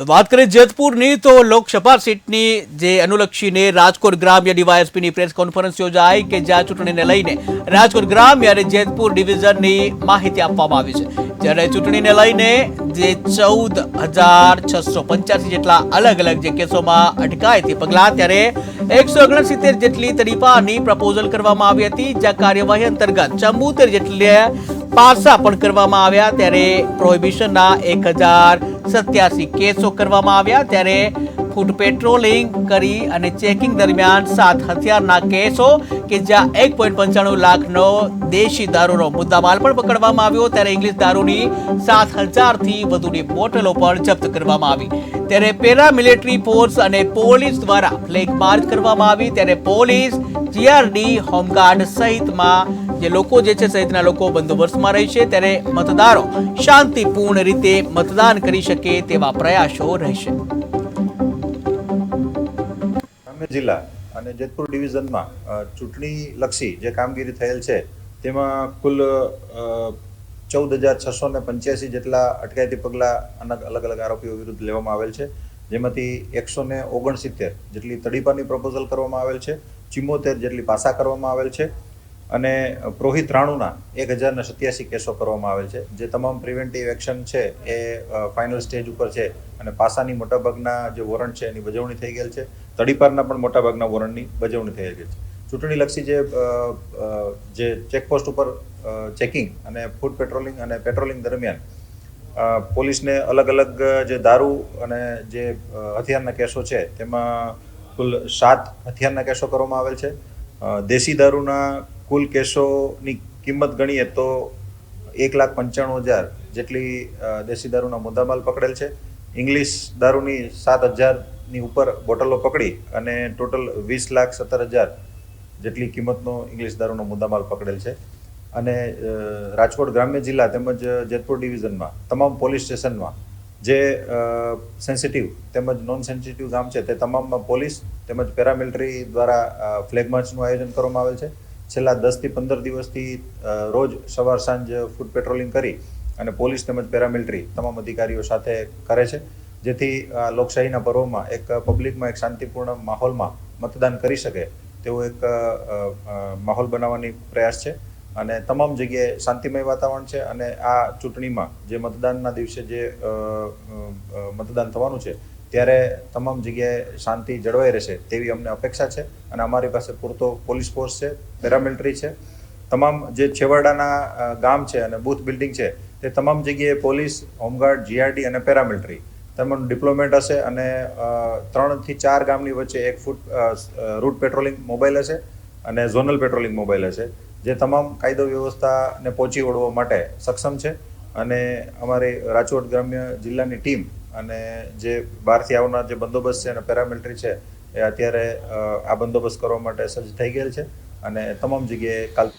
તો વાત કરીએ જેતપુરની તો લોકસભા સીટની જે અનુલક્ષીને રાજકોટ ગ્રામ્ય ડીવાયએસપીની પ્રેસ કોન્ફરન્સ યોજાઈ કે જ્યાં ચૂંટણીને લઈને રાજકોટ ગ્રામ્ય અને જેતપુર ડિવિઝનની માહિતી આપવામાં આવી છે। જ્યારે ચૂંટણીને લઈને જે 14,685 જેટલા અલગ અલગ જે કેસોમાં અટકાયતી પગલાં ત્યારે 169 જેટલી તડીપાની પ્રપોઝલ કરવામાં આવી હતી, જ્યાં કાર્યવાહી અંતર્ગત 74 જેટલી પાસા પણ કરવામાં આવ્યા। ત્યારે પ્રોહિબિશનના 1087 કેસો કરવામાં આવ્યા। ત્યારે ફૂડ પેટ્રોલિંગ કરી અને ચેકિંગ દરમિયાન 7 હથિયારના કેસો કે જ્યાં 1.95 લાખનો દેશી દારૂનો મુદ્દામાલ પણ પકડવામાં આવ્યો। ત્યારે ઇંગ્લિશ દારૂની 7,000 થી વધુની બોટલો પણ જપ્ત કરવામાં આવી। ત્યારે પેરામિલિટરી ફોર્સ અને પોલીસ દ્વારા ફ્લેગ માર્ચ કરવામાં આવી। ત્યારે પોલીસ, જીઆરડી, હોમગાર્ડ સહિતમાં જે લોકો જે છે સહિતના લોકો બંદોબસ્તમાં રહેશે। ત્યારે મતદારો શાંતિપૂર્ણ રીતે મતદાન કરી શકે તેવા પ્રયાસો રહેશે। જિલ્લા અને જેતપુર ડિવિઝનમાં ચૂંટણીલક્ષી જે કામગીરી થયેલ છે તેમાં કુલ 14,685 જેટલા અટકાયતી પગલાં અલગ અલગ આરોપીઓ વિરુદ્ધ લેવામાં આવેલ છે, જેમાંથી 169 જેટલી તડીપાની પ્રપોઝલ કરવામાં આવેલ છે, 74 જેટલી પાસા કરવામાં આવેલ છે અને પ્રોહિત રાણુના 1,087 કેસો કરવામાં આવેલ છે। જે તમામ પ્રિવેન્ટિવ એક્શન છે એ ફાઇનલ સ્ટેજ ઉપર છે અને પાસાની મોટાભાગના જે વોરંટ છે એની બજવણી થઈ ગયેલ છે, તડીપારના પણ મોટાભાગના વોરંટની બજવણી થઈ ગઈ છે। ચૂંટણીલક્ષી જે ચેકપોસ્ટ ઉપર ચેકિંગ અને ફૂડ પેટ્રોલિંગ અને પેટ્રોલિંગ દરમિયાન પોલીસને અલગ અલગ જે દારૂ અને જે હથિયારના કેસો છે તેમાં કુલ 7 હથિયારના કેસો કરવામાં આવેલ છે। દેશી દારૂના કુલ કેસોની કિંમત ગણીએ તો 1,95,000 જેટલી દેશી દારૂના મુદ્દામાલ પકડેલ છે। ઇંગ્લિશ દારૂની 7,000ની ઉપર બોટલો પકડી અને ટોટલ 20,17,000 જેટલી કિંમતનો ઇંગ્લિશ દારૂનો મુદ્દામાલ પકડેલ છે। અને રાજકોટ ગ્રામ્ય જિલ્લા તેમજ જેતપુર ડિવિઝનમાં તમામ પોલીસ સ્ટેશનમાં જે સેન્સિટિવ તેમજ નોન સેન્સિટિવ ગામ છે તે તમામમાં પોલીસ તેમજ પેરામિલિટરી દ્વારા ફ્લેગ માર્ચનું આયોજન કરવામાં આવેલ છે। છેલ્લા 10 થી 15 દિવસથી રોજ સવાર સાંજ ફૂડ પેટ્રોલિંગ કરી અને પોલીસ તેમજ પેરામિલિટરી તમામ અધિકારીઓ સાથે કરે છે, જેથી લોકશાહીના પર્વમાં એક પબ્લિકમાં એક શાંતિપૂર્ણ માહોલમાં મતદાન કરી શકે તેવો એક માહોલ બનાવવાની પ્રયાસ છે। અને તમામ જગ્યાએ શાંતિમય વાતાવરણ છે અને આ ચૂંટણીમાં જે મતદાનના દિવસે જે મતદાન થવાનું છે ત્યારે તમામ જગ્યાએ શાંતિ જળવાઈ રહેશે તેવી અમને અપેક્ષા છે અને અમારી પાસે પૂરતો પોલીસ ફોર્સ છે, પેરામિલિટરી છે। તમામ જે છેવાડાના ગામ છે અને બૂથ બિલ્ડિંગ છે તે તમામ જગ્યાએ પોલીસ, હોમગાર્ડ, જીઆરડી અને પેરામિલિટરી તમામનું ડિપ્લોયમેન્ટ હશે અને 3 થી 4 ગામની વચ્ચે એક રૂટ પેટ્રોલિંગ મોબાઈલ હશે અને ઝોનલ પેટ્રોલિંગ મોબાઈલ હશે, જે તમામ કાયદો વ્યવસ્થાને પહોંચી વળવા માટે સક્ષમ છે। અને અમારી રાજકોટ ગ્રામ્ય જિલ્લાની ટીમ અને જે બહારથી આવનાર જે બંદોબસ્ત છે અને પેરામિલિટરી છે એ અત્યારે આ બંદોબસ્ત કરવા માટે સજ્જ થઈ ગયેલ છે અને તમામ જગ્યાએ કાલ